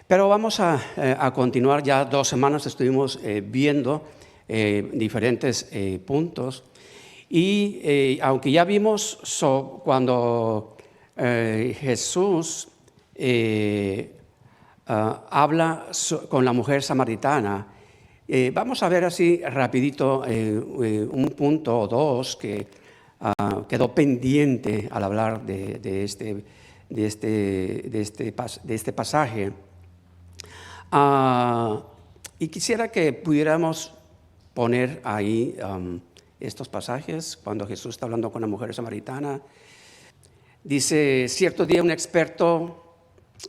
Pero vamos a continuar. Ya 2 semanas estuvimos viendo diferentes puntos. Y aunque ya vimos cuando Jesús habla con la mujer samaritana, vamos a ver así rapidito un punto o dos que quedó pendiente al hablar de este pasaje. Y quisiera que pudiéramos poner ahí estos pasajes cuando Jesús está hablando con la mujer samaritana. Dice: cierto día un experto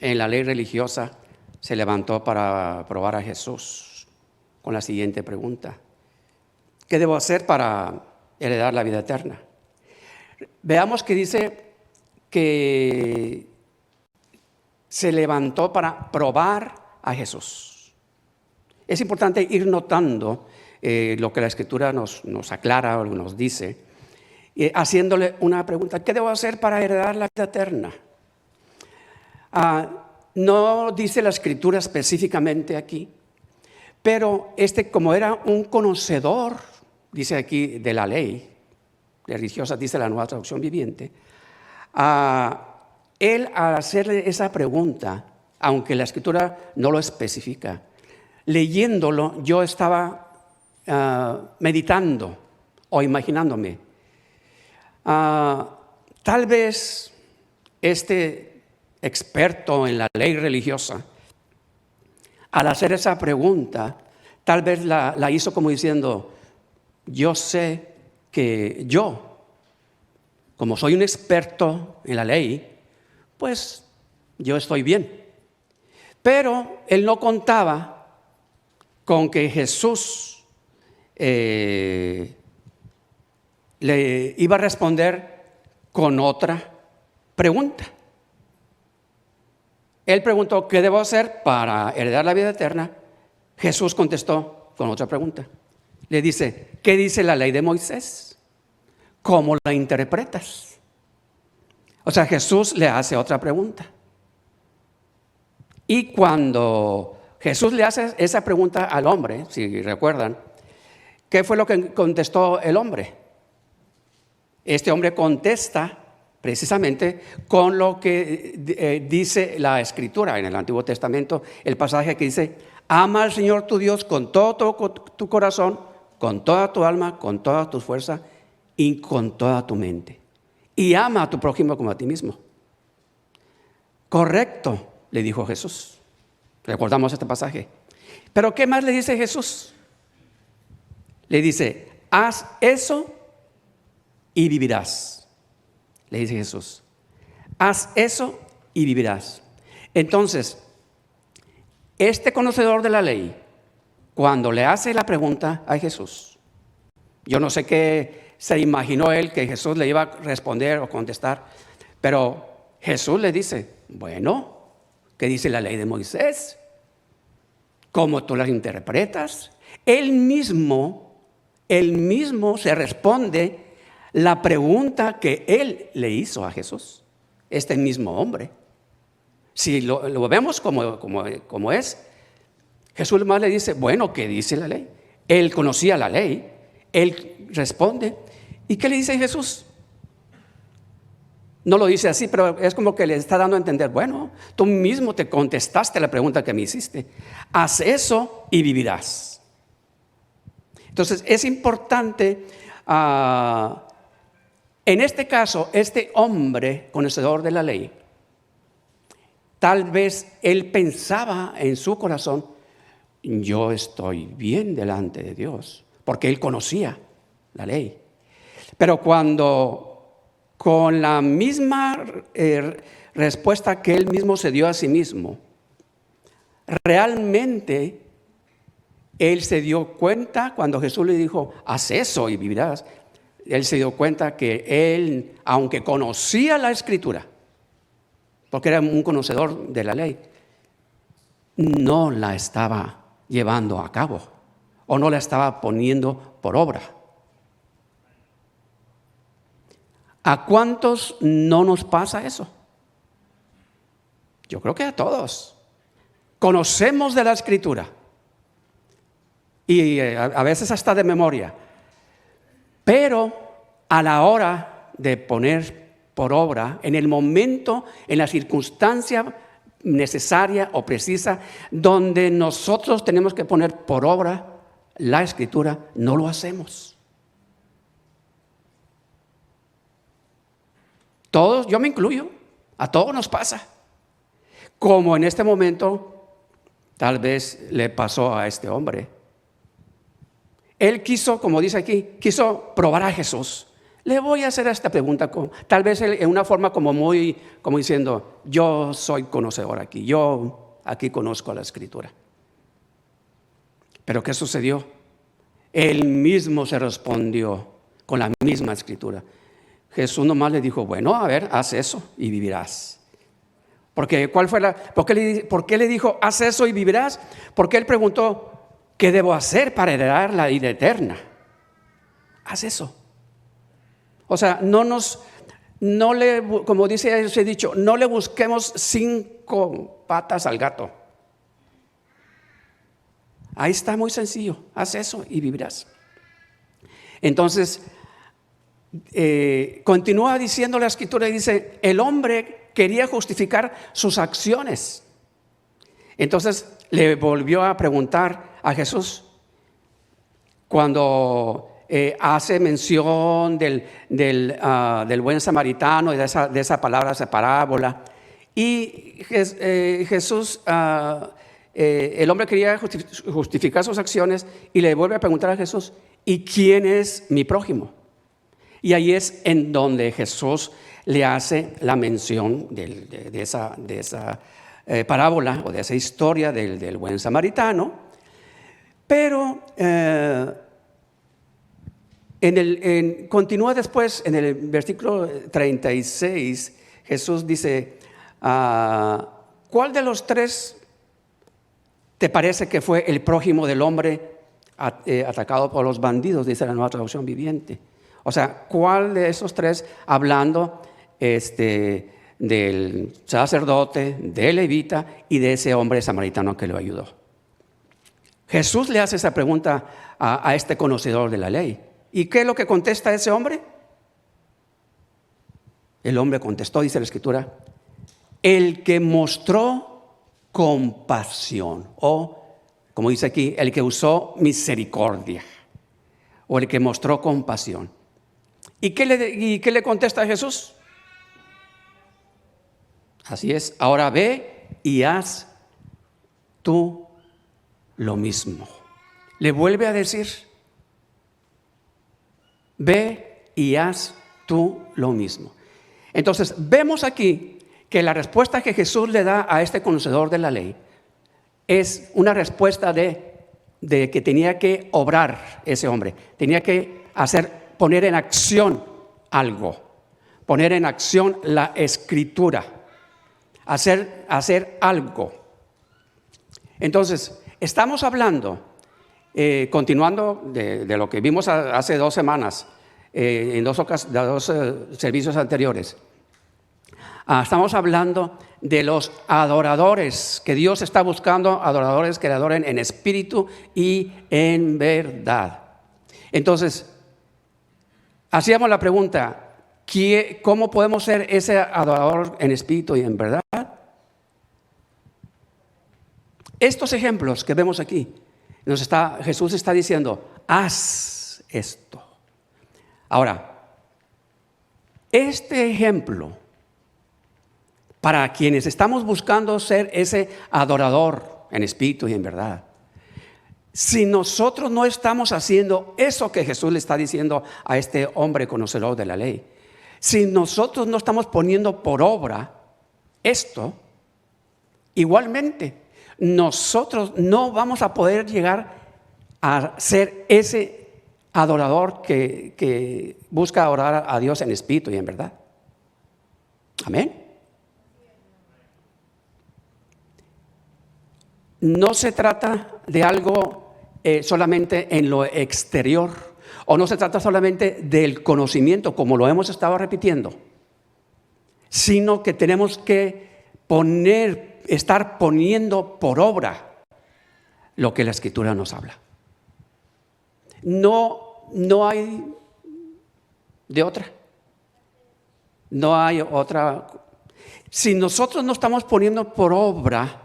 en la ley religiosa se levantó para probar a Jesús con la siguiente pregunta: ¿qué debo hacer para heredar la vida eterna? Veamos que dice que se levantó para probar a Jesús. Es importante ir notando lo que la Escritura nos aclara o nos dice, haciéndole una pregunta: ¿qué debo hacer para heredar la vida eterna? No dice la Escritura específicamente aquí, pero como era un conocedor, dice aquí, de la ley religiosa, dice la Nueva Traducción Viviente, él, al hacerle esa pregunta, aunque la Escritura no lo especifica, leyéndolo, yo estaba meditando o imaginándome. Tal vez este experto en la ley religiosa, al hacer esa pregunta, tal vez la hizo como diciendo: yo sé que yo, como soy un experto en la ley, pues yo estoy bien. Pero él no contaba con que Jesús le iba a responder con otra pregunta. Él preguntó: ¿qué debo hacer para heredar la vida eterna? Jesús contestó con otra pregunta. Le dice: ¿qué dice la ley de Moisés? ¿Cómo la interpretas? O sea, Jesús le hace otra pregunta. Y cuando Jesús le hace esa pregunta al hombre, si recuerdan, ¿qué fue lo que contestó el hombre? Este hombre contesta precisamente con lo que dice la Escritura en el Antiguo Testamento, el pasaje que dice: ama al Señor tu Dios con todo tu corazón, con toda tu alma, con toda tu fuerza y con toda tu mente. Y ama a tu prójimo como a ti mismo. Correcto, le dijo Jesús. Recordamos este pasaje. Pero ¿qué más le dice Jesús? Le dice: haz eso y vivirás. Le dice Jesús: haz eso y vivirás. Entonces, este conocedor de la ley, cuando le hace la pregunta a Jesús, yo no sé qué se imaginó él que Jesús le iba a responder o contestar, pero Jesús le dice: bueno, ¿qué dice la ley de Moisés? ¿Cómo tú la interpretas? Él mismo se responde la pregunta que él le hizo a Jesús, este mismo hombre. Si lo vemos como es, Jesús más le dice: bueno, ¿qué dice la ley? Él conocía la ley, él responde. ¿Y qué le dice Jesús? No lo dice así, pero es como que le está dando a entender: bueno, tú mismo te contestaste la pregunta que me hiciste. Haz eso y vivirás. Entonces es importante, en este caso, este hombre conocedor de la ley, tal vez él pensaba en su corazón: yo estoy bien delante de Dios, porque él conocía la ley. Pero cuando con la misma respuesta que él mismo se dio a sí mismo, realmente él se dio cuenta, cuando Jesús le dijo: haz eso y vivirás, él se dio cuenta que él, aunque conocía la Escritura, porque era un conocedor de la ley, no la estaba llevando a cabo o no la estaba poniendo por obra. ¿A cuántos no nos pasa eso? Yo creo que a todos. conocemos de la Escritura y a veces hasta de memoria, pero a la hora de poner por obra, en el momento, en la circunstancia necesaria o precisa, donde nosotros tenemos que poner por obra la Escritura, no lo hacemos. Todos, yo me incluyo, a todos nos pasa. Como en este momento, tal vez le pasó a este hombre. Él quiso, como dice aquí, quiso probar a Jesús. Le voy a hacer esta pregunta, tal vez en una forma como diciendo, yo soy conocedor aquí, yo aquí conozco la Escritura. Pero ¿qué sucedió? Él mismo se respondió con la misma Escritura. Jesús nomás le dijo, bueno, a ver, haz eso y vivirás. ¿Por qué le dijo, haz eso y vivirás? Porque él preguntó, ¿qué debo hacer para heredar la vida eterna? Haz eso. O sea, como dice ese dicho, no le busquemos 5 patas al gato. Ahí está, muy sencillo, haz eso y vivirás. Entonces, continúa diciendo la Escritura y dice, el hombre quería justificar sus acciones. Entonces le volvió a preguntar a Jesús cuando hace mención del buen samaritano y de esa palabra, esa parábola. Y Jesús, el hombre quería justificar sus acciones y le vuelve a preguntar a Jesús, ¿y quién es mi prójimo? Y ahí es en donde Jesús le hace la mención de esa parábola o de esa historia del buen samaritano. Pero continúa después en el versículo 36, Jesús dice, ¿cuál de los 3 te parece que fue el prójimo del hombre atacado por los bandidos? Dice la Nueva Traducción Viviente. O sea, ¿cuál de esos 3, hablando del sacerdote, del levita y de ese hombre samaritano que lo ayudó? Jesús le hace esa pregunta a este conocedor de la ley. ¿Y qué es lo que contesta ese hombre? El hombre contestó, dice la Escritura, el que mostró compasión, o como dice aquí, el que usó misericordia, o el que mostró compasión. ¿Y qué le contesta a Jesús? Así es, ahora ve y haz tú lo mismo. Le vuelve a decir, ve y haz tú lo mismo. Entonces, vemos aquí que la respuesta que Jesús le da a este conocedor de la ley es una respuesta de que tenía que obrar ese hombre, tenía que poner en acción algo, poner en acción la Escritura, hacer algo. Entonces, estamos hablando, continuando de lo que vimos hace 2 semanas, en dos servicios anteriores. Estamos hablando de los adoradores, que Dios está buscando adoradores que le adoren en espíritu y en verdad. Entonces, hacíamos la pregunta, ¿cómo podemos ser ese adorador en espíritu y en verdad? Estos ejemplos que vemos aquí, Jesús está diciendo, haz esto. Ahora, este ejemplo, para quienes estamos buscando ser ese adorador en espíritu y en verdad, si nosotros no estamos haciendo eso que Jesús le está diciendo a este hombre conocedor de la ley, si nosotros no estamos poniendo por obra esto, igualmente nosotros no vamos a poder llegar a ser ese adorador que busca adorar a Dios en espíritu y en verdad. Amén. No se trata de algo solamente en lo exterior, o no se trata solamente del conocimiento, como lo hemos estado repitiendo, sino que tenemos que poner estar poniendo por obra lo que la Escritura nos habla. No hay de otra. No hay otra. Si nosotros no estamos poniendo por obra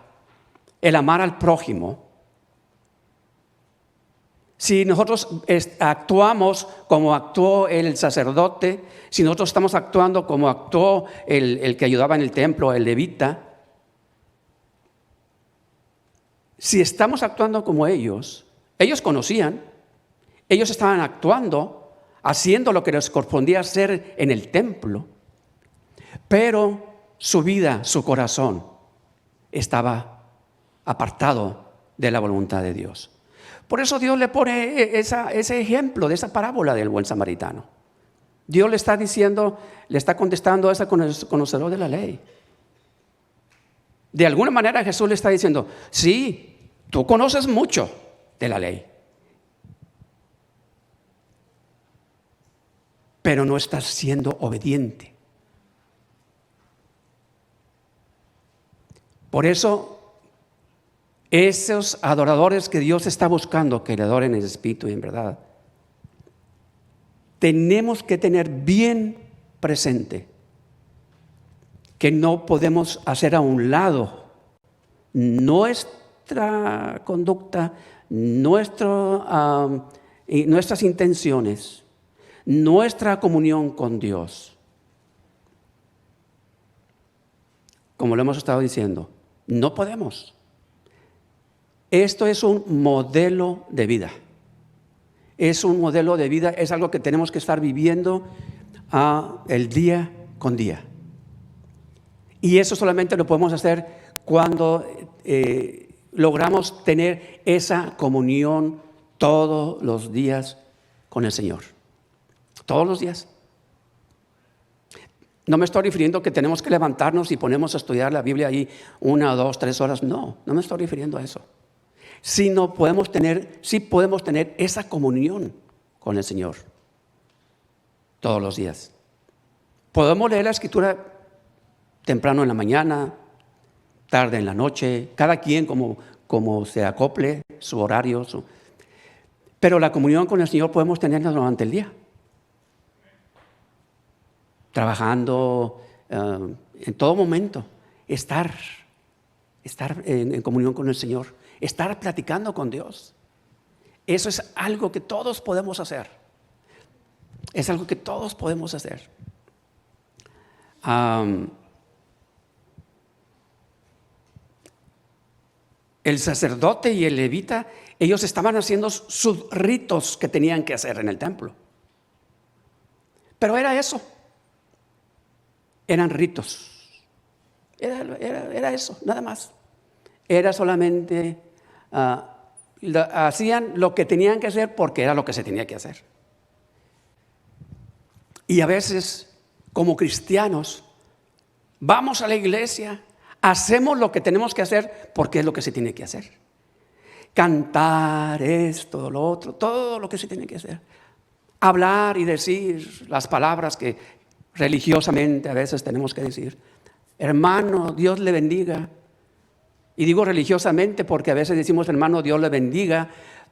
el amar al prójimo, si nosotros actuamos como actuó el sacerdote, si nosotros estamos actuando como actuó el que ayudaba en el templo, el levita, si estamos actuando como ellos conocían, ellos estaban actuando, haciendo lo que les correspondía hacer en el templo, pero su vida, su corazón estaba apartado de la voluntad de Dios. Por eso Dios le pone ese ejemplo de esa parábola del buen samaritano. Dios le está diciendo, le está contestando a ese conocedor de la ley. De alguna manera Jesús le está diciendo, sí, tú conoces mucho de la ley, pero no estás siendo obediente. Por eso, esos adoradores que Dios está buscando, que le adoren en espíritu y en verdad, tenemos que tener bien presente que no podemos hacer a un lado nuestra conducta, nuestras intenciones, nuestra comunión con Dios. Como lo hemos estado diciendo, no podemos. Esto es un modelo de vida. Es un modelo de vida, es algo que tenemos que estar viviendo el día con día. Y eso solamente lo podemos hacer cuando logramos tener esa comunión todos los días con el Señor. Todos los días. No me estoy refiriendo que tenemos que levantarnos y ponemos a estudiar la Biblia ahí 1, 2, 3 horas. No me estoy refiriendo a eso. Sino sí podemos tener esa comunión con el Señor todos los días. Podemos leer la Escritura temprano en la mañana, tarde en la noche, cada quien como se acople su horario. Pero la comunión con el Señor podemos tenerla durante el día. Trabajando, en todo momento, estar en comunión con el Señor. Estar platicando con Dios. Eso es algo que todos podemos hacer. Es algo que todos podemos hacer. El sacerdote y el levita, ellos estaban haciendo sus ritos que tenían que hacer en el templo. Pero era eso. Eran ritos. Era eso, nada más. Era solamente, hacían lo que tenían que hacer porque era lo que se tenía que hacer. Y a veces, como cristianos, vamos a la iglesia, hacemos lo que tenemos que hacer porque es lo que se tiene que hacer. Cantar esto, lo otro, todo lo que se tiene que hacer. Hablar y decir las palabras que religiosamente a veces tenemos que decir. Hermano, Dios le bendiga. Y digo religiosamente porque a veces decimos, hermano, Dios le bendiga,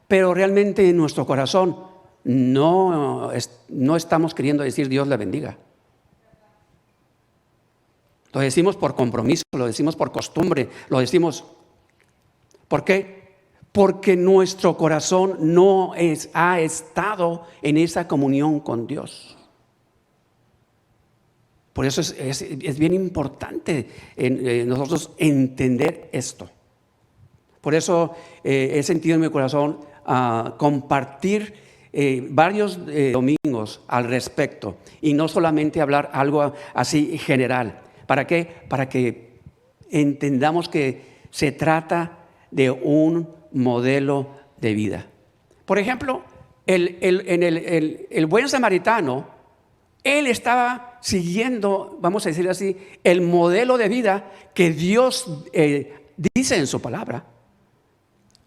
pero realmente en nuestro corazón no estamos queriendo decir Dios le bendiga. Lo decimos por compromiso, lo decimos por costumbre, lo decimos. ¿Por qué? Porque nuestro corazón no ha estado en esa comunión con Dios. Por eso es bien importante nosotros entender esto. Por eso he sentido en mi corazón compartir varios domingos al respecto y no solamente hablar algo así general. ¿Para qué? Para que entendamos que se trata de un modelo de vida. Por ejemplo, el buen samaritano, él estaba siguiendo, vamos a decir así, el modelo de vida que Dios dice en su palabra.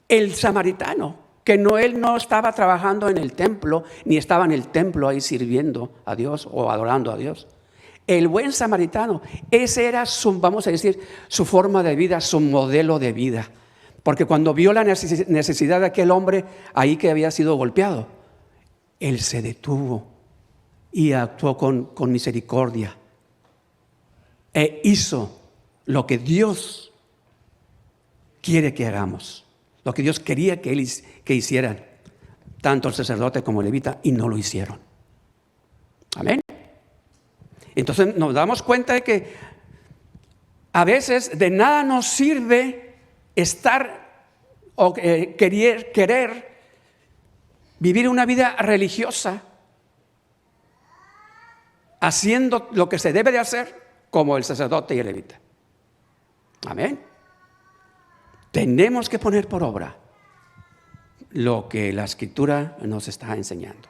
El samaritano, que él no estaba trabajando en el templo, ni estaba en el templo ahí sirviendo a Dios o adorando a Dios. El buen samaritano, ese era su, vamos a decir, su forma de vida, su modelo de vida. Porque cuando vio la necesidad de aquel hombre ahí que había sido golpeado, él se detuvo y actuó con misericordia. E hizo lo que Dios quiere que hagamos, lo que Dios quería que hicieran, tanto el sacerdote como el levita, y no lo hicieron. Amén. Entonces nos damos cuenta de que a veces de nada nos sirve estar o querer vivir una vida religiosa haciendo lo que se debe de hacer como el sacerdote y el levita. Amén. Tenemos que poner por obra lo que la Escritura nos está enseñando.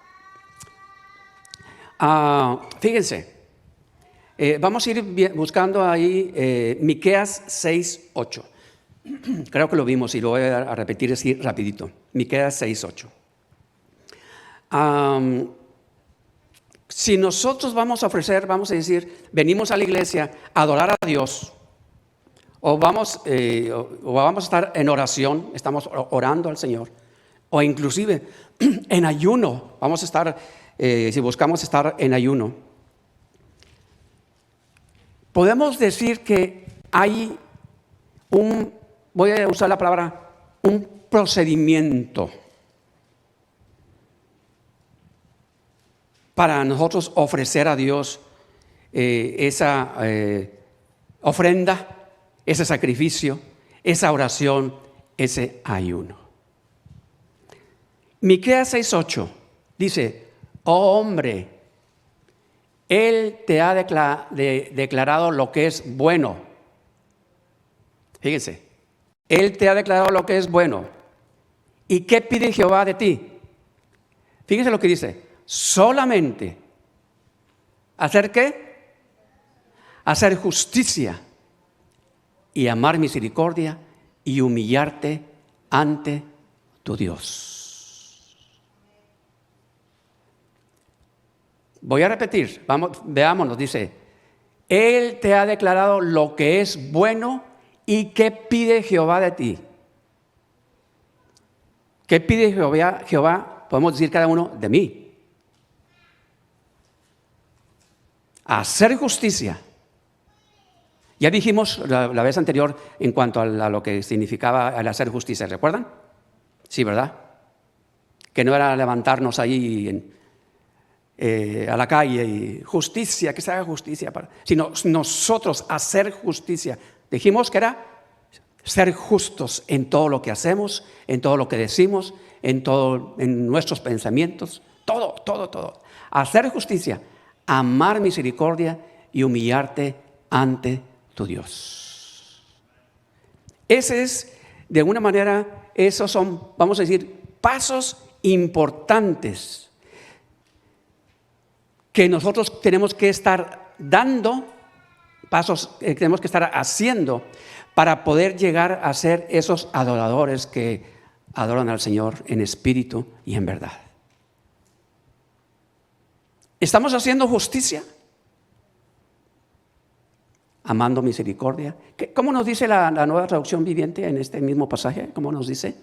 Fíjense, vamos a ir buscando ahí Miqueas 6:8. Creo que lo vimos y lo voy a repetir así rapidito. Miqueas 6:8. Si nosotros vamos a ofrecer, vamos a decir, venimos a la iglesia a adorar a Dios, o vamos a estar en oración, estamos orando al Señor, o inclusive en ayuno, vamos a estar, si buscamos estar en ayuno, podemos decir que hay voy a usar la palabra, un procedimiento para nosotros ofrecer a Dios esa ofrenda, ese sacrificio, esa oración, ese ayuno. Miqueas 6:8 dice: oh hombre, Él te ha declarado lo que es bueno. Fíjense, Él te ha declarado lo que es bueno. ¿Y qué pide Jehová de ti? Fíjense lo que dice: solamente ¿hacer qué? Hacer justicia y amar misericordia y humillarte ante tu Dios. Voy a repetir, veámonos, dice: Él te ha declarado lo que es bueno. ¿Y qué pide Jehová de ti? ¿Qué pide Jehová? Podemos decir cada uno, de mí. Hacer justicia. Ya dijimos la vez anterior en cuanto a lo que significaba el hacer justicia, ¿recuerdan? Sí, ¿verdad? Que no era levantarnos ahí a la calle y justicia, que se haga justicia, sino nosotros hacer justicia. Dijimos que era ser justos en todo lo que hacemos, en todo lo que decimos, en nuestros pensamientos, todo. Hacer justicia, amar misericordia y humillarte ante tu Dios. Ese es, de alguna manera, esos son, vamos a decir, pasos importantes que nosotros tenemos que estar dando, pasos que tenemos que estar haciendo para poder llegar a ser esos adoradores que adoran al Señor en espíritu y en verdad. ¿Estamos haciendo justicia? Amando misericordia. ¿Cómo nos dice la Nueva Traducción Viviente en este mismo pasaje? ¿Cómo nos dice?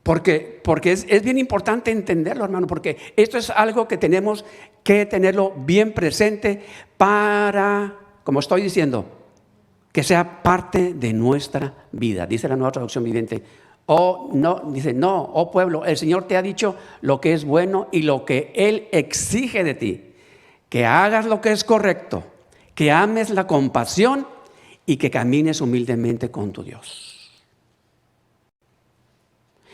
Porque es bien importante entenderlo, hermano, porque esto es algo que tenemos que tenerlo bien presente para, como estoy diciendo, que sea parte de nuestra vida. Dice la Nueva Traducción Viviente. Oh pueblo, el Señor te ha dicho lo que es bueno y lo que Él exige de ti. Que hagas lo que es correcto, que ames la compasión y que camines humildemente con tu Dios.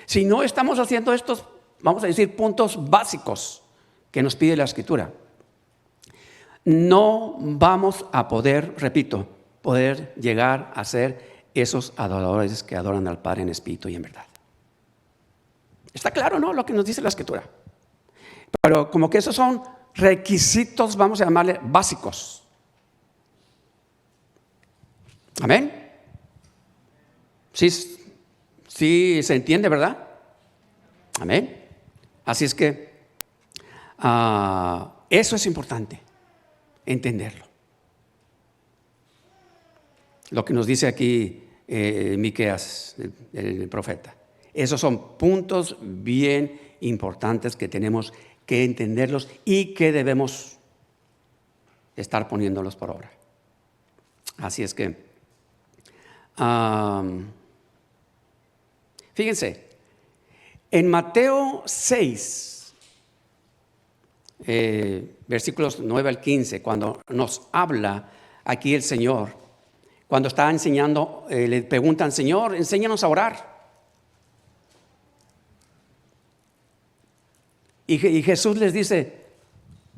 Si no estamos haciendo estos, vamos a decir, puntos básicos que nos pide la Escritura, no vamos a poder, repito, poder llegar a ser esos adoradores que adoran al Padre en espíritu y en verdad. Está claro, ¿no? Lo que nos dice la Escritura. Pero como que esos son requisitos, vamos a llamarle básicos. Amén. Sí, se entiende, ¿verdad? Amén. Así es que eso es importante, entenderlo. lo que nos dice aquí Miqueas, el profeta. Esos son puntos bien importantes que tenemos que entenderlos y que debemos estar poniéndolos por obra. Así es que, fíjense, en Mateo 6, versículos 9 al 15, cuando nos habla aquí el Señor, cuando está enseñando, le preguntan, Señor, enséñanos a orar. Y Jesús les dice,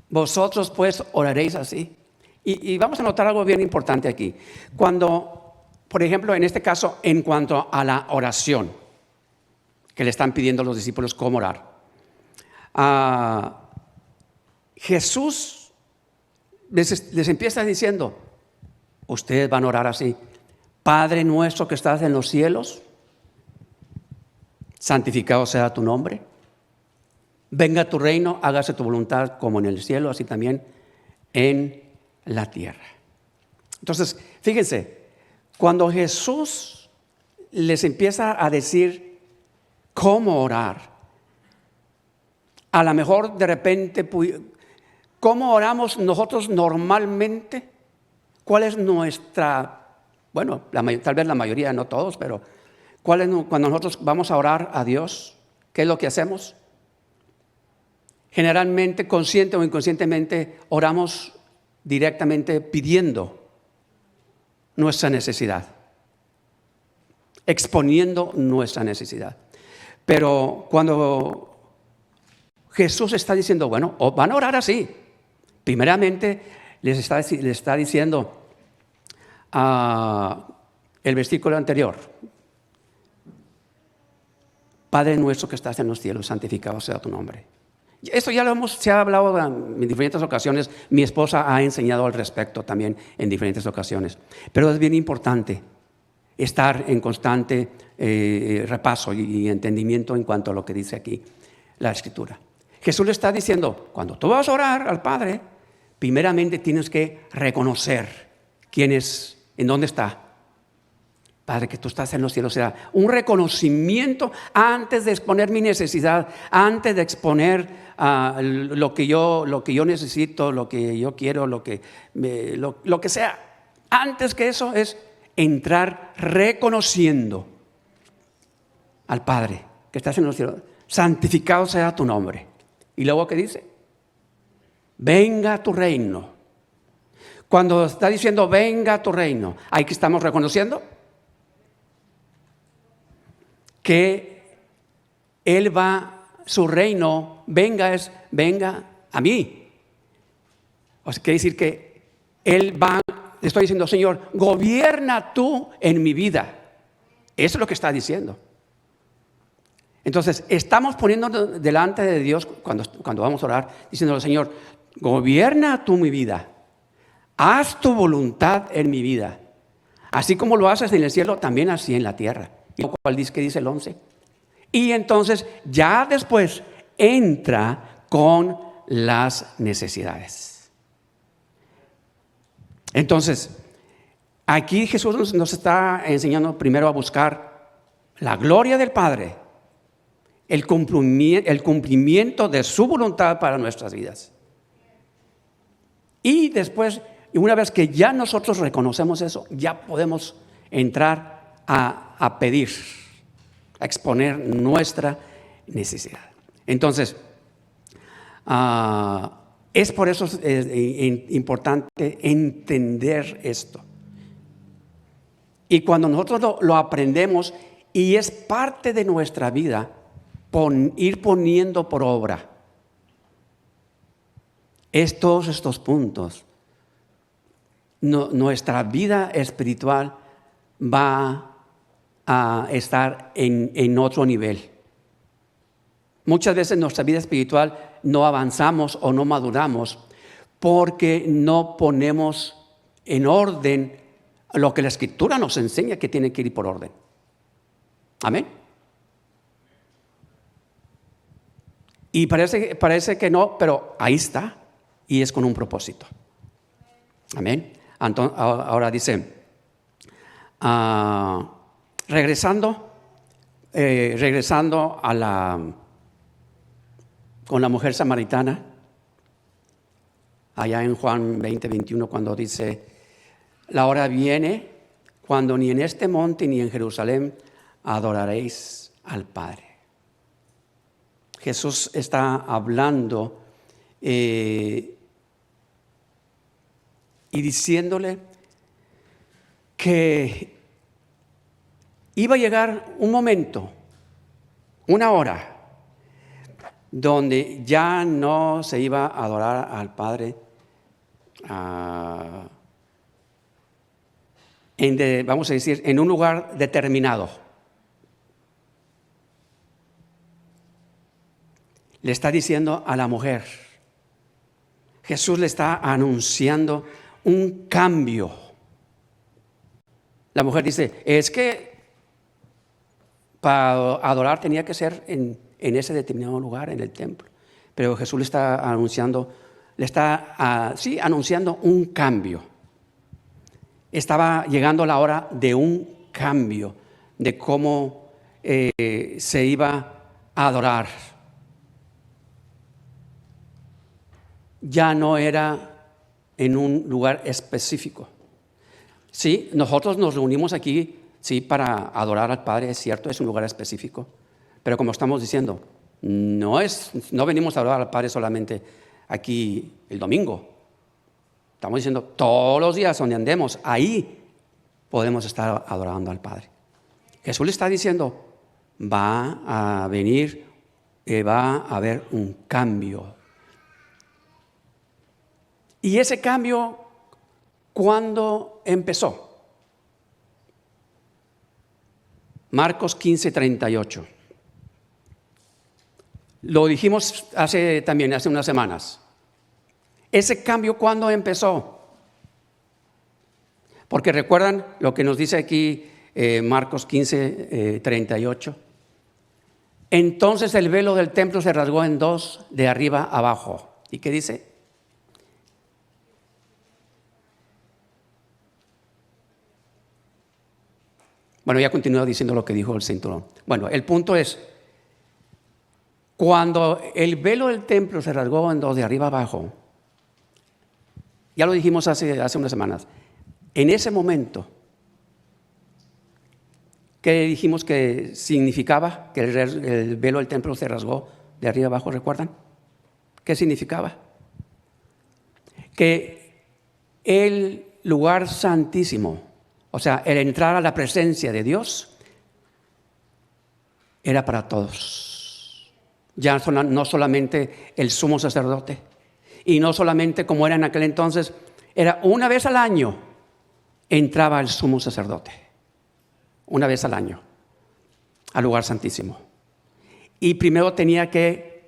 vosotros pues oraréis así. Y vamos a notar algo bien importante aquí. Cuando, por ejemplo, en este caso, en cuanto a la oración, que le están pidiendo a los discípulos cómo orar. Jesús les empieza diciendo, ustedes van a orar así. Padre nuestro que estás en los cielos, santificado sea tu nombre. Venga tu reino, hágase tu voluntad como en el cielo, así también en la tierra. Entonces, fíjense, cuando Jesús les empieza a decir cómo orar, a lo mejor de repente, ¿cómo oramos nosotros normalmente? ¿Cuál es nuestra, bueno, tal vez la mayoría, no todos, pero cuál es cuando nosotros vamos a orar a Dios? ¿Qué es lo que hacemos? Generalmente, consciente o inconscientemente, oramos directamente pidiendo nuestra necesidad, exponiendo nuestra necesidad. Pero cuando Jesús está diciendo, bueno, van a orar así, primeramente les está diciendo el versículo anterior, Padre nuestro que estás en los cielos, santificado sea tu nombre. Esto ya se ha hablado en diferentes ocasiones. Mi esposa ha enseñado al respecto también en diferentes ocasiones. Pero es bien importante estar en constante repaso y entendimiento en cuanto a lo que dice aquí la Escritura. Jesús le está diciendo, cuando tú vas a orar al Padre, primeramente tienes que reconocer quién es, en dónde está. Padre, que tú estás en los cielos, o sea, un reconocimiento antes de exponer mi necesidad, antes de exponer lo que yo necesito, lo que yo quiero, lo que sea. Antes que eso es entrar reconociendo al Padre que estás en los cielos. Santificado sea tu nombre. Y luego, ¿qué dice? Venga tu reino. Cuando está diciendo venga tu reino, ¿ahí que estamos reconociendo? Que Él va, su reino, venga a mí. O sea, quiere decir que Él va, le estoy diciendo, Señor, gobierna tú en mi vida. Eso es lo que está diciendo. Entonces, estamos poniéndonos delante de Dios cuando vamos a orar, diciéndole, Señor, gobierna tú mi vida. Haz tu voluntad en mi vida. Así como lo haces en el cielo, también así en la tierra. ¿Y cuál dice que dice el 11? Y entonces ya después entra con las necesidades. Entonces, aquí Jesús nos está enseñando primero a buscar la gloria del Padre, el cumplimiento de su voluntad para nuestras vidas. Y después, una vez que ya nosotros reconocemos eso, ya podemos entrar a pedir, a exponer nuestra necesidad. Entonces, es por eso importante entender esto. Y cuando nosotros lo aprendemos y es parte de nuestra vida, ir poniendo por obra todos estos puntos, nuestra vida espiritual va a estar en otro nivel. Muchas veces en nuestra vida espiritual no avanzamos o no maduramos porque no ponemos en orden lo que la Escritura nos enseña que tiene que ir por orden. Amén. Y parece que no, pero ahí está y es con un propósito. Amén. Ahora dice, regresando con la mujer samaritana, allá en Juan 20:21, cuando dice: la hora viene cuando ni en este monte ni en Jerusalén adoraréis al Padre. Jesús está hablando y diciéndole que iba a llegar un momento, una hora, donde ya no se iba a adorar al Padre vamos a decir, en un lugar determinado. Le está diciendo a la mujer, Jesús le está anunciando un cambio. La mujer dice, es que para adorar tenía que ser en ese determinado lugar, en el templo. Pero Jesús le está anunciando, anunciando un cambio. Estaba llegando la hora de un cambio, de cómo se iba a adorar. Ya no era en un lugar específico. Sí, nosotros nos reunimos aquí, sí, para adorar al Padre, es cierto, es un lugar específico. Pero como estamos diciendo, no venimos a adorar al Padre solamente aquí el domingo. Estamos diciendo todos los días donde andemos, ahí podemos estar adorando al Padre. Jesús le está diciendo, va a venir, va a haber un cambio. Y ese cambio, ¿cuándo empezó? Marcos 15:38. Lo dijimos hace unas semanas. ¿Ese cambio cuándo empezó? Porque recuerdan lo que nos dice aquí Marcos 15:38. Entonces el velo del templo se rasgó en dos, de arriba abajo. ¿Y qué dice? Bueno, ya continúa diciendo lo que dijo el cinturón. Bueno, el punto es, cuando el velo del templo se rasgó en dos, de arriba abajo, ya lo dijimos hace unas semanas, en ese momento, ¿qué dijimos que significaba que el velo del templo se rasgó de arriba abajo? ¿Recuerdan? ¿Qué significaba? Que el lugar santísimo, o sea, el entrar a la presencia de Dios, era para todos. Ya no solamente el sumo sacerdote, y no solamente como era en aquel entonces, era una vez al año entraba el sumo sacerdote. Una vez al año, al lugar santísimo. Y primero tenía que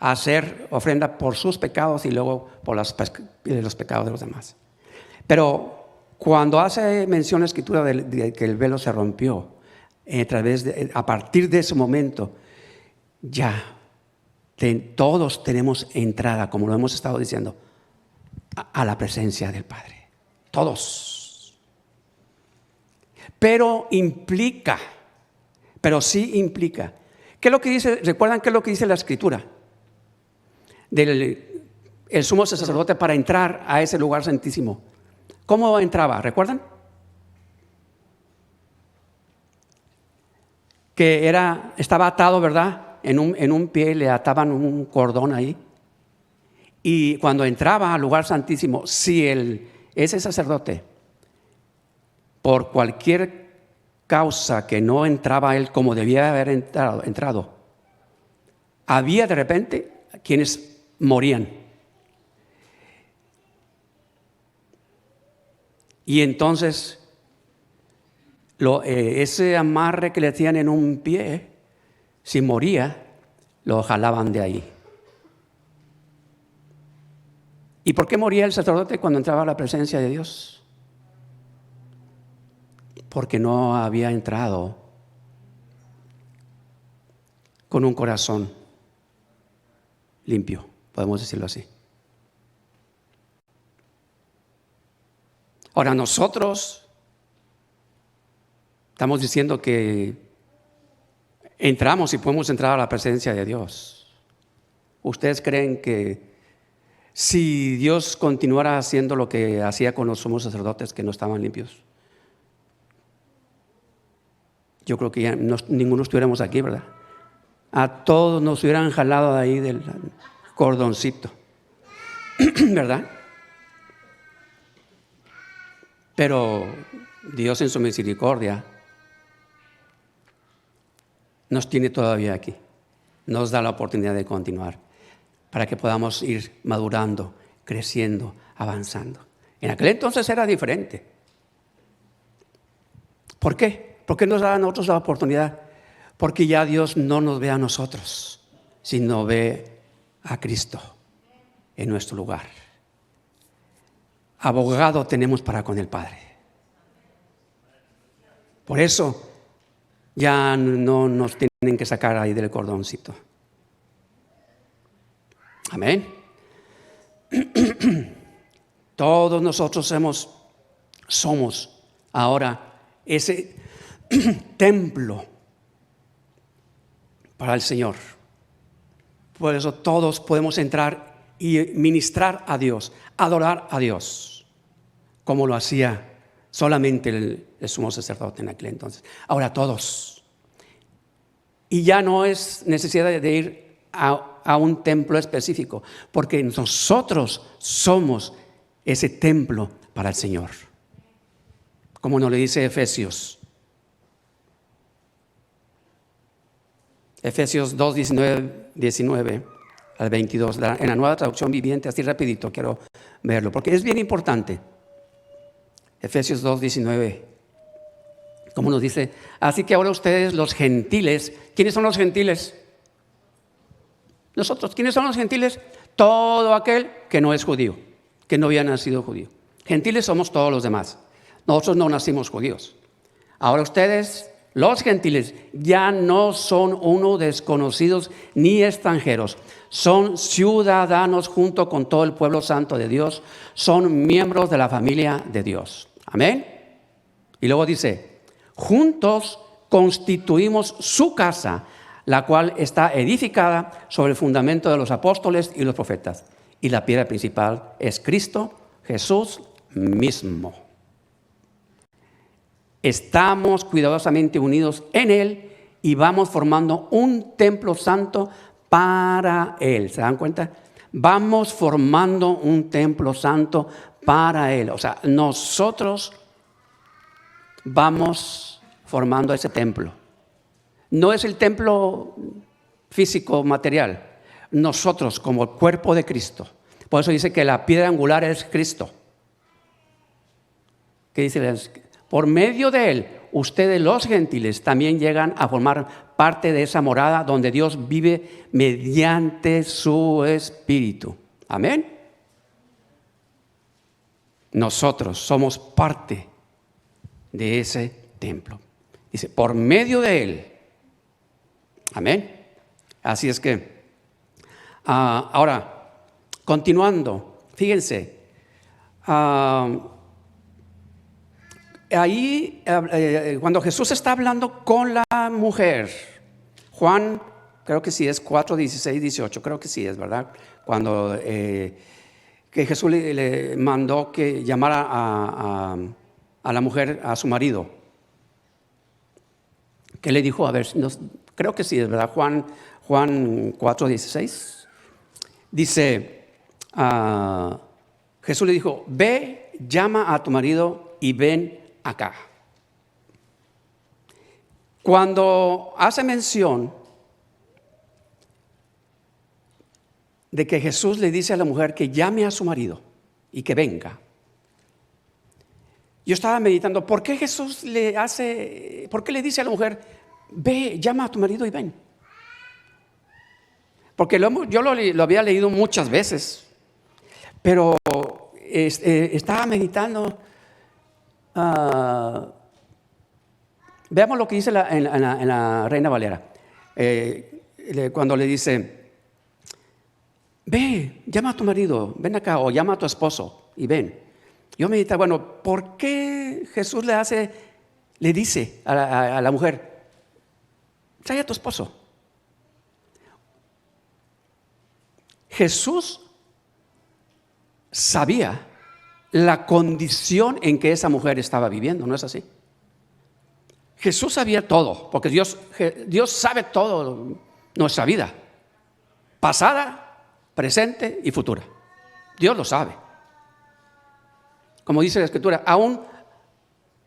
hacer ofrenda por sus pecados y luego por los pecados de los demás. Pero cuando hace mención la Escritura de que el velo se rompió, a partir de ese momento, ya todos tenemos entrada, como lo hemos estado diciendo, a la presencia del Padre. Todos. Pero sí implica. ¿Qué es lo que dice? ¿Recuerdan qué es lo que dice la Escritura? El sumo sacerdote para entrar a ese lugar santísimo. ¿Cómo entraba? ¿Recuerdan? Que estaba atado, ¿verdad? En un pie le ataban un cordón ahí. Y cuando entraba al lugar santísimo, si ese sacerdote, por cualquier causa que no entraba él como debía haber entrado, había de repente quienes morían. Y entonces, ese amarre que le hacían en un pie, si moría, lo jalaban de ahí. ¿Y por qué moría el sacerdote cuando entraba a la presencia de Dios? Porque no había entrado con un corazón limpio, podemos decirlo así. Ahora nosotros Estamos diciendo que entramos y podemos entrar a la presencia de Dios. ¿Ustedes creen que si Dios continuara haciendo lo que hacía con los sumos sacerdotes que no estaban limpios? Yo creo que ya ninguno estuviéramos aquí, ¿verdad? A todos nos hubieran jalado de ahí del cordoncito, ¿verdad? Pero Dios en su misericordia nos tiene todavía aquí. Nos da la oportunidad de continuar para que podamos ir madurando, creciendo, avanzando. En aquel entonces era diferente. ¿Por qué? ¿Por qué nos da a nosotros la oportunidad? Porque ya Dios no nos ve a nosotros, sino ve a Cristo en nuestro lugar. Abogado tenemos para con el Padre. Por eso ya no nos tienen que sacar ahí del cordoncito. Amén. Todos nosotros somos ahora ese templo para el Señor. Por eso todos podemos entrar y ministrar a Dios, adorar a Dios, como lo hacía solamente el sumo sacerdote en aquel entonces. Ahora todos. Y ya no es necesidad de ir a un templo específico, porque nosotros somos ese templo para el Señor. Como nos lo dice Efesios 2, 19 al 22, en la Nueva Traducción Viviente, así rapidito quiero verlo, porque es bien importante. Efesios 2, 19, como nos dice, así que ahora ustedes los gentiles, ¿quiénes son los gentiles? Nosotros. ¿Quiénes son los gentiles? Todo aquel que no es judío, que no había nacido judío. Gentiles somos todos los demás. Nosotros no nacimos judíos. Ahora ustedes, los gentiles, ya no son unos desconocidos ni extranjeros. Son ciudadanos junto con todo el pueblo santo de Dios. Son miembros de la familia de Dios. Amén. Y luego dice, juntos constituimos su casa, la cual está edificada sobre el fundamento de los apóstoles y los profetas. Y la piedra principal es Cristo Jesús mismo. Estamos cuidadosamente unidos en Él y vamos formando un templo santo para Él. ¿Se dan cuenta? Vamos formando un templo santo para Él. O sea, nosotros vamos formando ese templo. No es el templo físico, material. Nosotros como el cuerpo de Cristo. Por eso dice que la piedra angular es Cristo. ¿Qué dice? Por medio de Él, ustedes los gentiles también llegan a formar parte de esa morada donde Dios vive mediante su Espíritu. Amén. Nosotros somos parte de ese templo. Dice, por medio de Él. Amén. Así es que, ahora, continuando, fíjense, ahí, cuando Jesús está hablando con la mujer, Juan, creo que sí es 4, 16, 18, creo que sí es, ¿verdad? Cuando que Jesús le mandó que llamara a la mujer, a su marido. ¿Qué le dijo? A ver, creo que sí es, ¿verdad? Juan 4, 16. Dice, Jesús le dijo, ve, llama a tu marido y ven acá. Cuando hace mención de que Jesús le dice a la mujer que llame a su marido y que venga, yo estaba meditando, ¿por qué Jesús por qué le dice a la mujer, ve, llama a tu marido y ven? Porque yo lo había leído muchas veces, pero estaba meditando. Veamos lo que dice en la Reina Valera, cuando le dice, ve, llama a tu marido, ven acá, o llama a tu esposo y ven. Yo meditaba, bueno, ¿por qué Jesús le le dice a la mujer, trae a tu esposo. Jesús sabía la condición en que esa mujer estaba viviendo, ¿no es así? Jesús sabía todo, porque Dios sabe todo nuestra vida, pasada, presente y futura. Dios lo sabe. Como dice la Escritura, aún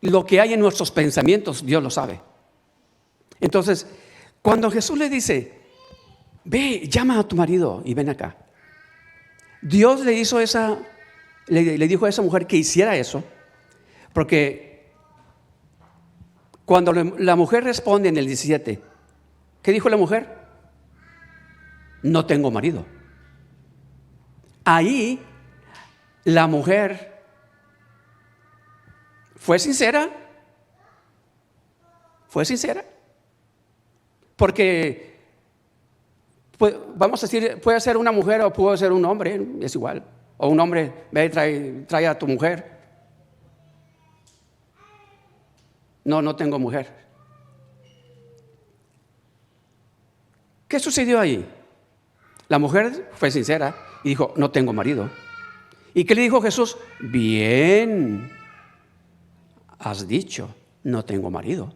lo que hay en nuestros pensamientos, Dios lo sabe. Entonces, cuando Jesús le dice, ve, llama a tu marido y ven acá. Dios le dijo a esa mujer que hiciera eso, porque cuando la mujer responde en el 17, ¿qué dijo la mujer? No tengo marido. Ahí la mujer fue sincera, porque pues, vamos a decir, puede ser una mujer o puede ser un hombre, es igual. O un hombre, ve y trae a tu mujer. No tengo mujer. ¿Qué sucedió ahí? La mujer fue sincera y dijo, no tengo marido. ¿Y qué le dijo Jesús? Bien, has dicho, no tengo marido.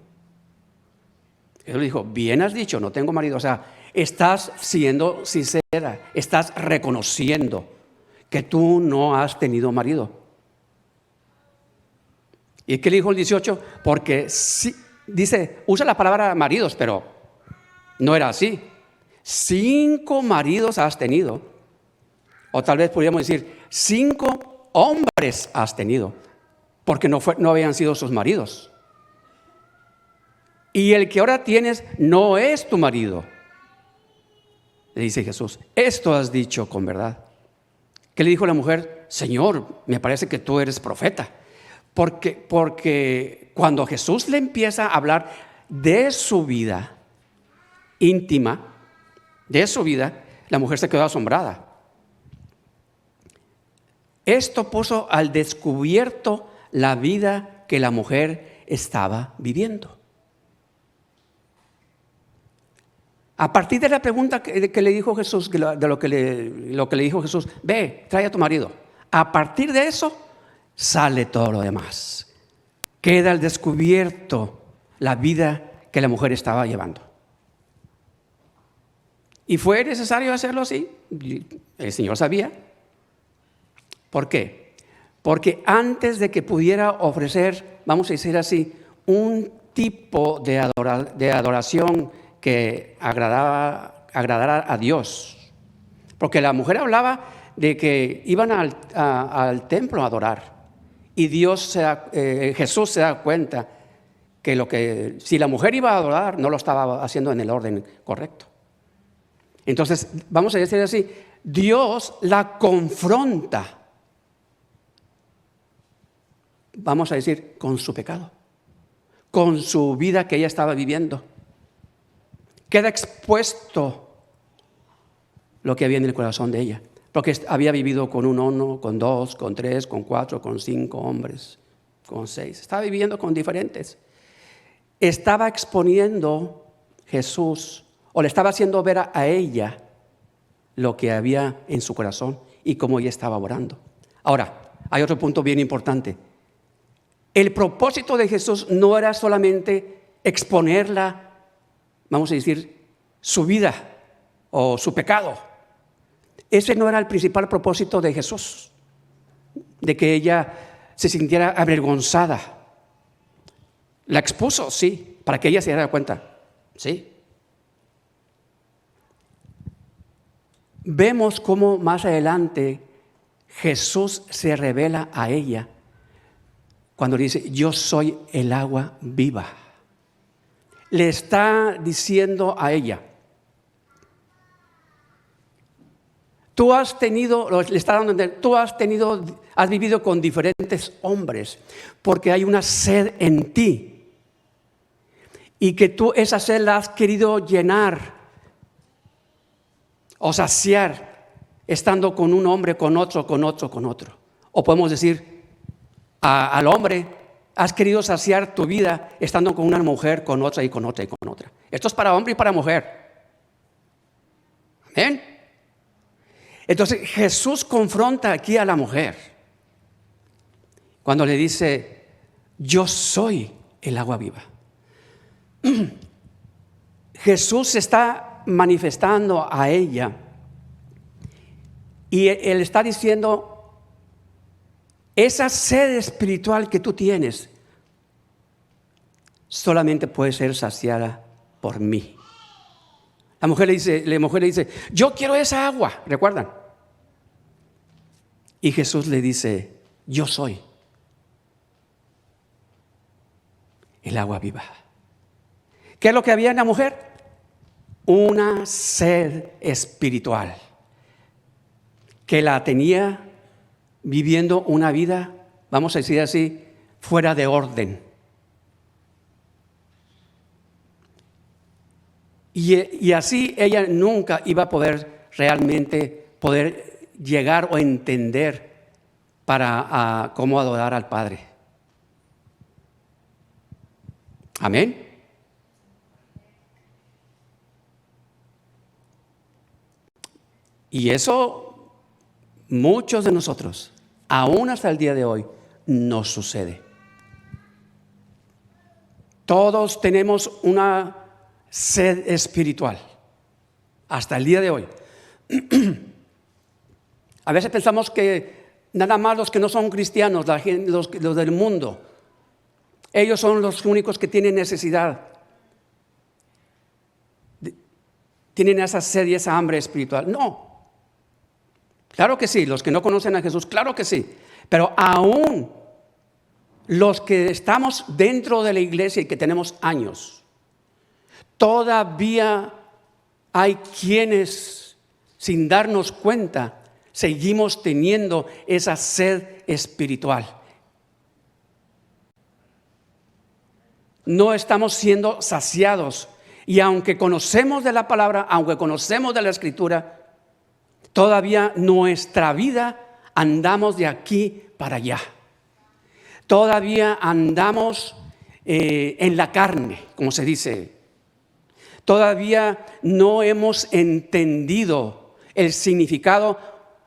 Él le dijo, bien has dicho, no tengo marido. O sea, estás siendo sincera, estás reconociendo que tú no has tenido marido. ¿Y qué le dijo el 18? Porque sí, dice, usa la palabra maridos, pero no era así. 5 maridos has tenido. O tal vez podríamos decir, 5 hombres has tenido, porque no habían sido sus maridos. Y el que ahora tienes no es tu marido. Le dice Jesús, esto has dicho con verdad. ¿Qué le dijo la mujer? Señor, me parece que tú eres profeta. Porque cuando Jesús le empieza a hablar de su vida íntima, de su vida, la mujer se quedó asombrada. Esto puso al descubierto la vida que la mujer estaba viviendo. A partir de la pregunta que le dijo Jesús, de lo que le dijo Jesús, ve, trae a tu marido. A partir de eso, sale todo lo demás. Queda al descubierto la vida que la mujer estaba llevando. ¿Y fue necesario hacerlo así? El Señor sabía. ¿Por qué? Porque antes de que pudiera ofrecer, vamos a decir así, un tipo de adoración que agradara a Dios. Porque la mujer hablaba de que iban al templo a adorar. Y Jesús se da cuenta que si la mujer iba a adorar, no lo estaba haciendo en el orden correcto. Entonces, vamos a decir así, Dios la confronta, vamos a decir, con su pecado, con su vida que ella estaba viviendo. Queda expuesto lo que había en el corazón de ella, porque había vivido con 1, con 2, con 3, con 4, con 5 hombres, con 6. Estaba viviendo con diferentes. Estaba exponiendo Jesús, o le estaba haciendo ver a ella lo que había en su corazón y cómo ella estaba orando. Ahora, hay otro punto bien importante. El propósito de Jesús no era solamente exponerla, vamos a decir, su vida o su pecado. Ese no era el principal propósito de Jesús, de que ella se sintiera avergonzada. La expuso, sí, para que ella se diera cuenta, sí. Vemos cómo más adelante Jesús se revela a ella cuando le dice, yo soy el agua viva. Le está diciendo a ella, has vivido con diferentes hombres, porque hay una sed en ti, y que tú esa sed la has querido llenar o saciar, estando con un hombre, con otro. O podemos decir al hombre, has querido saciar tu vida estando con una mujer, con otra y con otra y con otra. Esto es para hombre y para mujer. ¿Amén? Entonces Jesús confronta aquí a la mujer cuando le dice: yo soy el agua viva. Jesús se está manifestando a ella y él está diciendo: esa sed espiritual que tú tienes solamente puede ser saciada por mí. La mujer le dice: yo quiero esa agua, ¿recuerdan? Y Jesús le dice: yo soy el agua viva. ¿Qué es lo que había en la mujer? Una sed espiritual que la tenía viviendo una vida, vamos a decir así, fuera de orden. Y así ella nunca iba a poder realmente llegar o entender para cómo adorar al Padre. Amén. Y eso muchos de nosotros, aún hasta el día de hoy, nos sucede. Todos tenemos una sed espiritual hasta el día de hoy. A veces pensamos que nada más los que no son cristianos, los del mundo, ellos son los únicos que tienen necesidad, tienen esa sed y esa hambre espiritual. No, claro que sí, los que no conocen a Jesús, claro que sí, pero aún los que estamos dentro de la iglesia y que tenemos años, todavía hay quienes, sin darnos cuenta, seguimos teniendo esa sed espiritual. No estamos siendo saciados. Y aunque conocemos de la palabra, aunque conocemos de la Escritura, todavía nuestra vida andamos de aquí para allá. Todavía andamos en la carne, como se dice. Todavía no hemos entendido el significado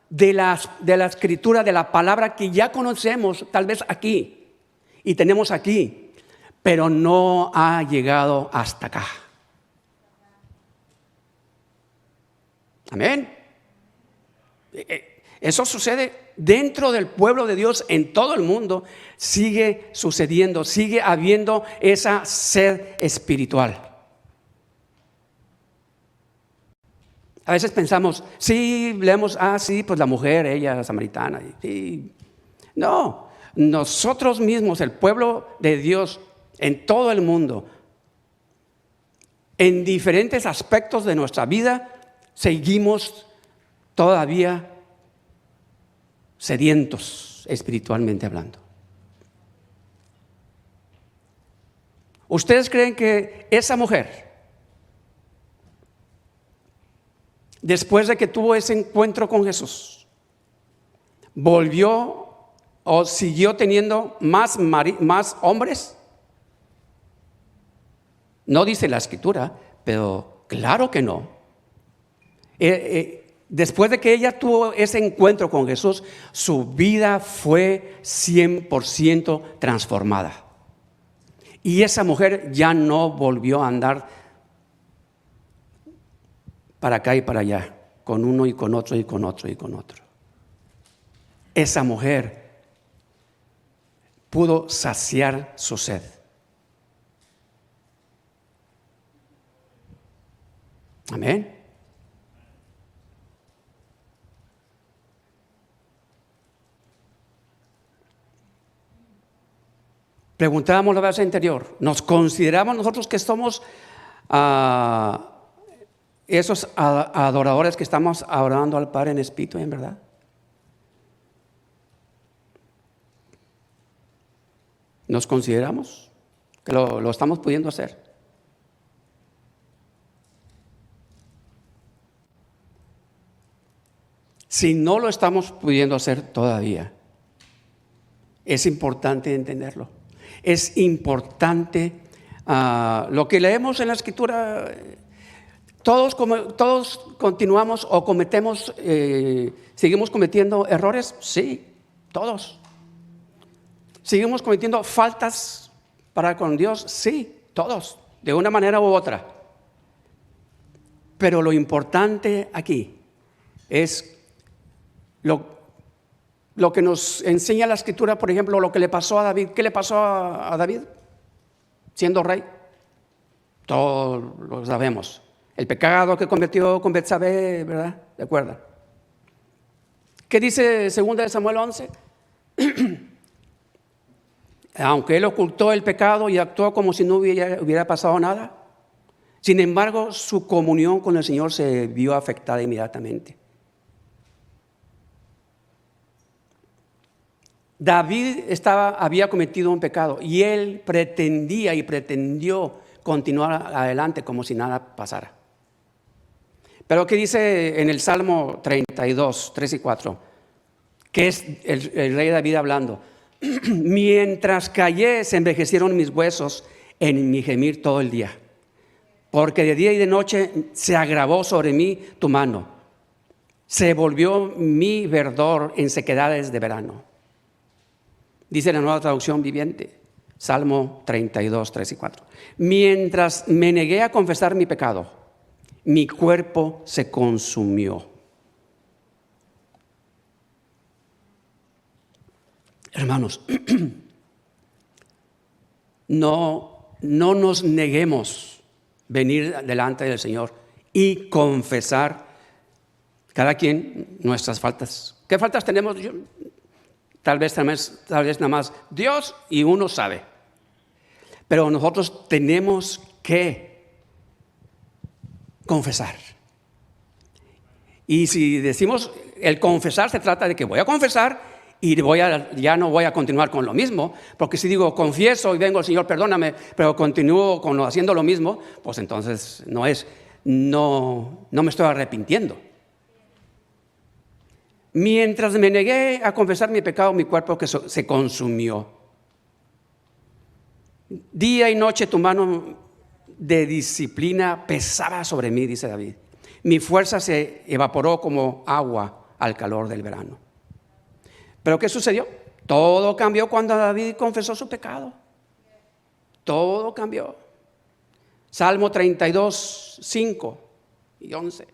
de la Escritura, de la palabra que ya conocemos, tal vez aquí, y tenemos aquí, pero no ha llegado hasta acá. Amén. Eso sucede dentro del pueblo de Dios en todo el mundo. Sigue sucediendo, sigue habiendo esa sed espiritual. A veces pensamos, sí, leemos, sí, pues la mujer, ella, samaritana. Sí. No, nosotros mismos, el pueblo de Dios en todo el mundo, en diferentes aspectos de nuestra vida, seguimos todavía sedientos espiritualmente hablando. ¿Ustedes creen que esa mujer, después de que tuvo ese encuentro con Jesús, volvió o siguió teniendo más hombres? No dice la Escritura, pero claro que no. Después de que ella tuvo ese encuentro con Jesús, su vida fue 100% transformada. Y esa mujer ya no volvió a andar para acá y para allá, con uno y con otro y con otro y con otro. Esa mujer pudo saciar su sed. Amén. Preguntábamos la vez anterior, ¿nos consideramos nosotros que somos esos adoradores que estamos adorando al Padre en espíritu y en verdad? ¿Nos consideramos que lo estamos pudiendo hacer? Si no lo estamos pudiendo hacer todavía, es importante entenderlo. es importante. Lo que leemos en la Escritura, todos continuamos o cometemos, seguimos cometiendo errores, sí, todos. Seguimos cometiendo faltas para con Dios, sí, todos, de una manera u otra. Pero lo importante aquí es lo que nos enseña la Escritura, por ejemplo, lo que le pasó a David. ¿Qué le pasó a David siendo rey? Todos lo sabemos. El pecado que cometió con Betsabé, ¿verdad? ¿De acuerdo? ¿Qué dice 2 Samuel 11? Aunque él ocultó el pecado y actuó como si no hubiera pasado nada, sin embargo, su comunión con el Señor se vio afectada inmediatamente. David había cometido un pecado y él pretendió continuar adelante como si nada pasara. Pero ¿qué dice en el Salmo 32, 3 y 4? Que es el rey David hablando. Mientras callé, se envejecieron mis huesos en mi gemir todo el día. Porque de día y de noche se agravó sobre mí tu mano. Se volvió mi verdor en sequedades de verano. Dice la Nueva Traducción Viviente, Salmo 32, 3 y 4. Mientras me negué a confesar mi pecado, mi cuerpo se consumió. Hermanos, no nos neguemos venir delante del Señor y confesar cada quien nuestras faltas. ¿Qué faltas tenemos? Tal vez nada más Dios y uno sabe. Pero nosotros tenemos que confesar. Y si decimos el confesar, se trata de que voy a confesar y ya no voy a continuar con lo mismo, porque si digo confieso y vengo al Señor, perdóname, pero continúo haciendo lo mismo, pues entonces no me estoy arrepintiendo. Mientras me negué a confesar mi pecado, mi cuerpo que se consumió. Día y noche tu mano de disciplina pesaba sobre mí, dice David. Mi fuerza se evaporó como agua al calor del verano. ¿Pero qué sucedió? Todo cambió cuando David confesó su pecado. Todo cambió. Salmo 32, 5 y 11.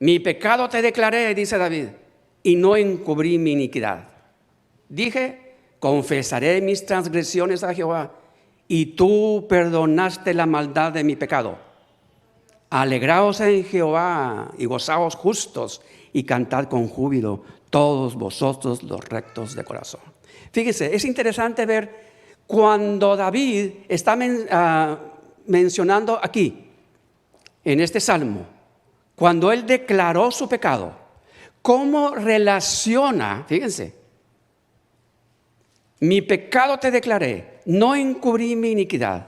Mi pecado te declaré, dice David, y no encubrí mi iniquidad. Dije, confesaré mis transgresiones a Jehová, y tú perdonaste la maldad de mi pecado. Alegraos en Jehová y gozaos justos y cantad con júbilo todos vosotros los rectos de corazón. Fíjese, es interesante ver cuando David está mencionando aquí, en este salmo, cuando él declaró su pecado, cómo relaciona, fíjense, mi pecado te declaré, no encubrí mi iniquidad.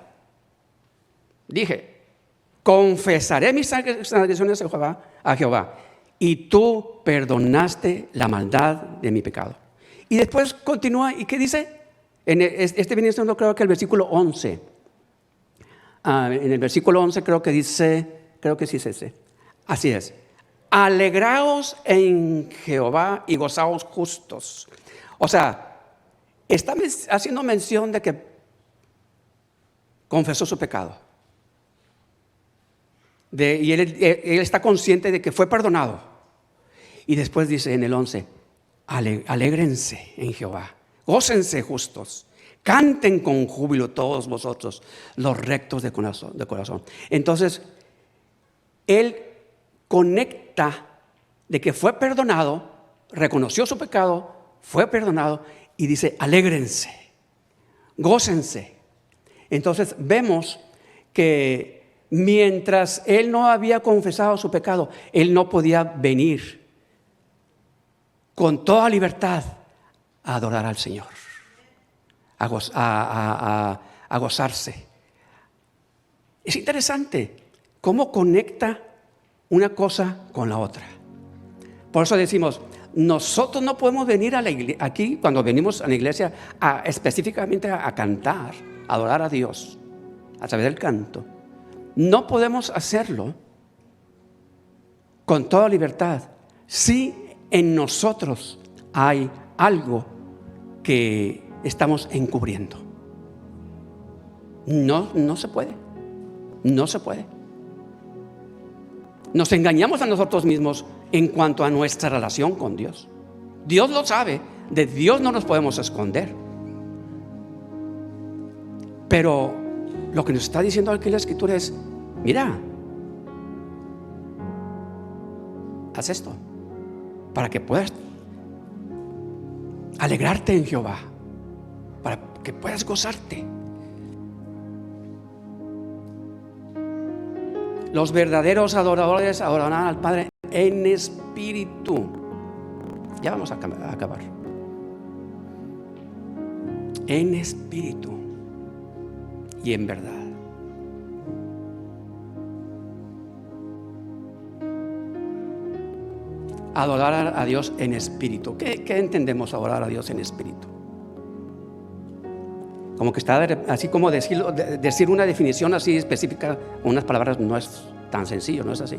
Dije, confesaré mis transgresiones a Jehová, y tú perdonaste la maldad de mi pecado. Y después continúa, ¿y qué dice? Este viene siendo, creo que el versículo 11. En el versículo 11 creo que sí es ese. Así es. Alegraos en Jehová y gozaos justos. O sea, está haciendo mención de que confesó su pecado. Y él está consciente de que fue perdonado. Y después dice en el 11, alégrense en Jehová, gócense justos, canten con júbilo todos vosotros, los rectos de corazón. Entonces, él conecta de que fue perdonado, reconoció su pecado, fue perdonado y dice, alégrense, gócense. Entonces, vemos que mientras él no había confesado su pecado, él no podía venir con toda libertad a adorar al Señor, a gozarse. Es interesante cómo conecta una cosa con la otra. Por eso decimos, nosotros no podemos venir a aquí cuando venimos a la iglesia específicamente a cantar, a adorar a Dios a través del canto. No podemos hacerlo con toda libertad si en nosotros hay algo que estamos encubriendo. No se puede. No se puede. Nos engañamos a nosotros mismos en cuanto a nuestra relación con Dios. Dios lo sabe. De Dios no nos podemos esconder. Pero lo que nos está diciendo aquí la Escritura es: mira, haz esto para que puedas alegrarte en Jehová, para que puedas gozarte. Los verdaderos adoradores adorarán al Padre en espíritu. Ya vamos a acabar. En espíritu y en verdad. Adorar a Dios en espíritu. ¿Qué entendemos adorar a Dios en espíritu? Como que está así, como decir una definición así específica, unas palabras, no es tan sencillo, no es así.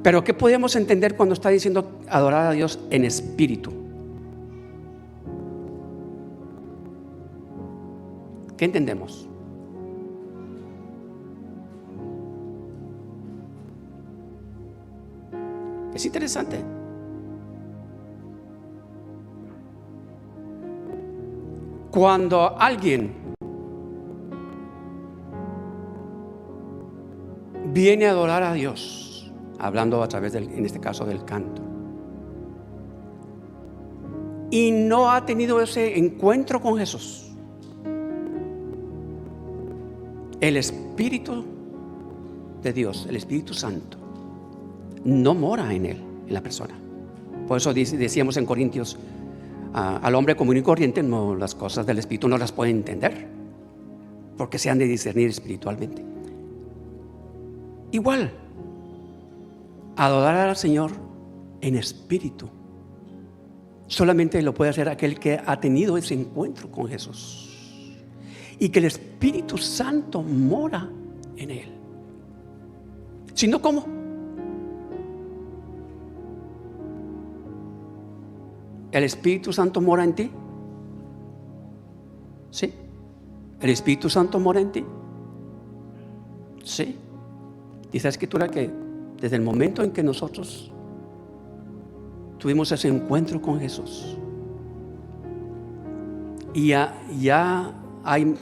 Pero ¿qué podemos entender cuando está diciendo adorar a Dios en espíritu? ¿Qué entendemos? Es interesante. Cuando alguien viene a adorar a Dios, hablando a través en este caso del canto, y no ha tenido ese encuentro con Jesús, el Espíritu de Dios, el Espíritu Santo, no mora en él, en la persona. Por eso decíamos en Corintios, al hombre común y corriente las cosas del Espíritu no las puede entender, porque se han de discernir espiritualmente. Igual, adorar al Señor en espíritu solamente lo puede hacer aquel que ha tenido ese encuentro con Jesús y que el Espíritu Santo mora en él. Si no, ¿cómo? ¿El Espíritu Santo mora en ti? Sí. ¿El Espíritu Santo mora en ti? Sí. Dice la Escritura que desde el momento en que nosotros tuvimos ese encuentro con Jesús, y ya hay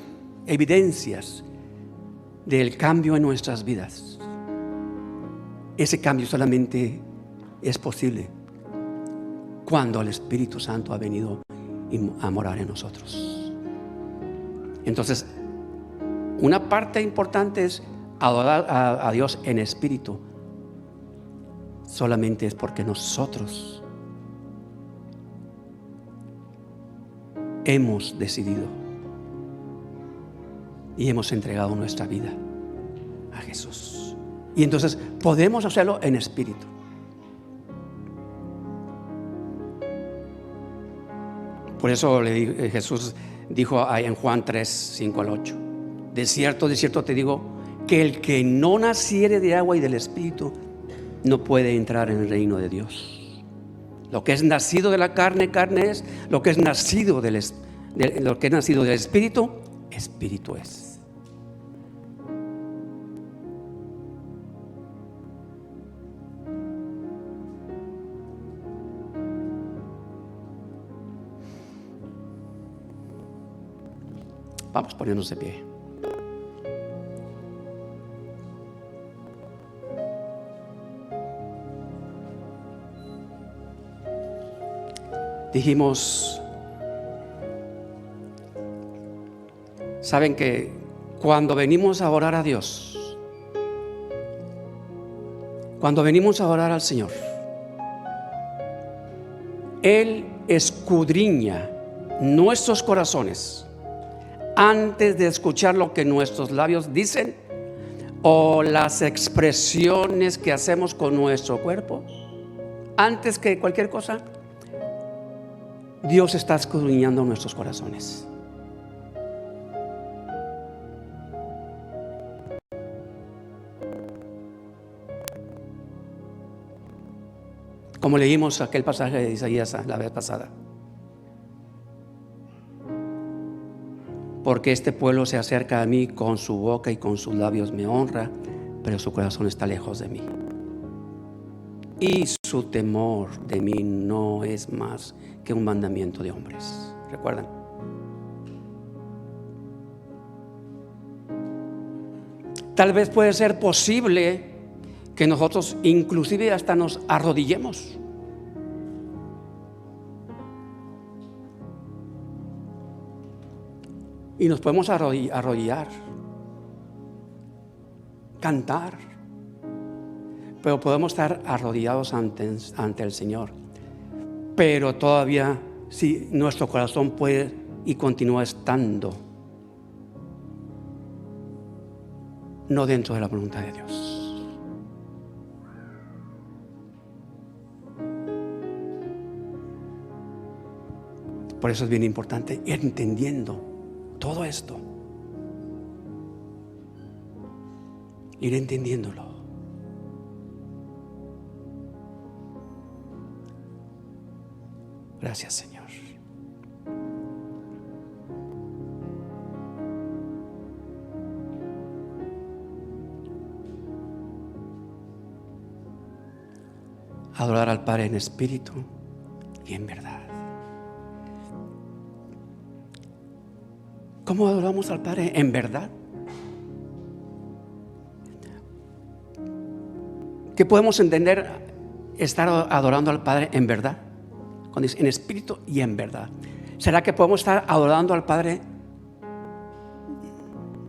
evidencias del cambio en nuestras vidas. Ese cambio solamente es posible cuando el Espíritu Santo ha venido a morar en nosotros. Entonces, una parte importante es adorar a Dios en espíritu. Solamente es porque nosotros hemos decidido y hemos entregado nuestra vida a Jesús. Y entonces podemos hacerlo en espíritu. Por eso Jesús dijo en Juan 3, 5 al 8: de cierto te digo, que el que no naciere de agua y del Espíritu no puede entrar en el reino de Dios. Lo que es nacido de la carne, carne es; lo que es nacido del Espíritu, Espíritu es. Vamos a ponernos de pie. Dijimos, saben que cuando venimos a orar a Dios, cuando venimos a orar al Señor, Él escudriña nuestros corazones antes de escuchar lo que nuestros labios dicen o las expresiones que hacemos con nuestro cuerpo. Antes que cualquier cosa, Dios está escudriñando nuestros corazones. Como leímos aquel pasaje de Isaías la vez pasada. Porque este pueblo se acerca a mí, con su boca y con sus labios me honra, pero su corazón está lejos de mí. Y su temor de mí no es más que un mandamiento de hombres. ¿Recuerdan? Tal vez puede ser posible que nosotros inclusive hasta nos arrodillemos. Y nos podemos arrodillar, cantar, pero podemos estar arrodillados ante el Señor. Pero todavía, si nuestro corazón puede y continúa estando no dentro de la voluntad de Dios. Por eso es bien importante ir entendiendo todo esto, ir entendiéndolo. Gracias, Señor. Adorar al Padre en espíritu y en verdad. ¿Cómo adoramos al Padre en verdad? ¿Qué podemos entender estar adorando al Padre en verdad? Cuando dice en espíritu y en verdad. ¿Será que podemos estar adorando al Padre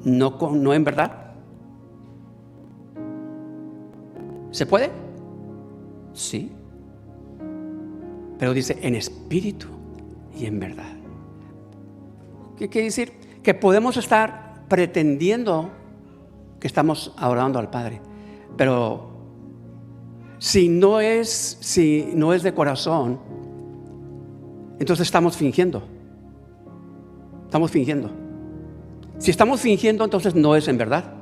no en verdad? ¿Se puede? Sí. Pero dice en espíritu y en verdad. ¿Qué quiere decir? Que podemos estar pretendiendo que estamos adorando al Padre, pero si no es de corazón, entonces estamos fingiendo. Estamos fingiendo. Si estamos fingiendo, entonces no es en verdad.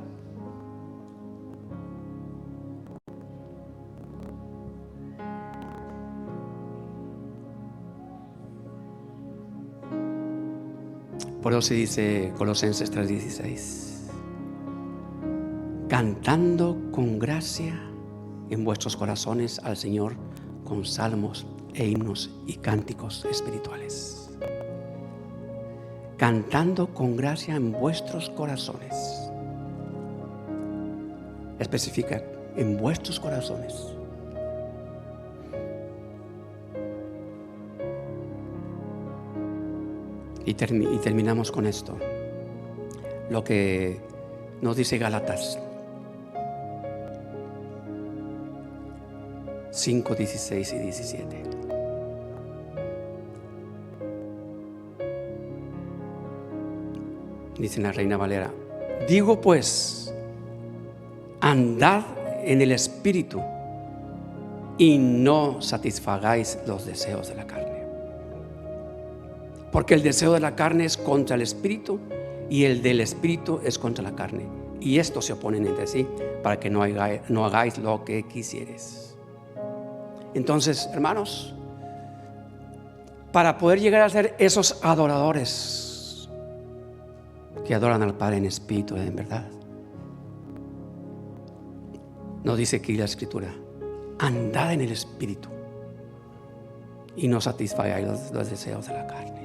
Por eso se dice Colosenses 3:16, cantando con gracia en vuestros corazones al Señor con salmos e himnos y cánticos espirituales. Cantando con gracia en vuestros corazones. Especifica, en vuestros corazones. Y terminamos con esto. Lo que nos dice Gálatas 5:16 y 17. Dice la Reina Valera: digo pues, andad en el Espíritu y no satisfagáis los deseos de la carne. Porque el deseo de la carne es contra el Espíritu y el del Espíritu es contra la carne. Y estos se oponen entre sí para que no hagáis lo que quisieres. Entonces, hermanos, para poder llegar a ser esos adoradores que adoran al Padre en espíritu y en verdad, nos dice aquí la Escritura: andad en el Espíritu y no satisfagáis los deseos de la carne.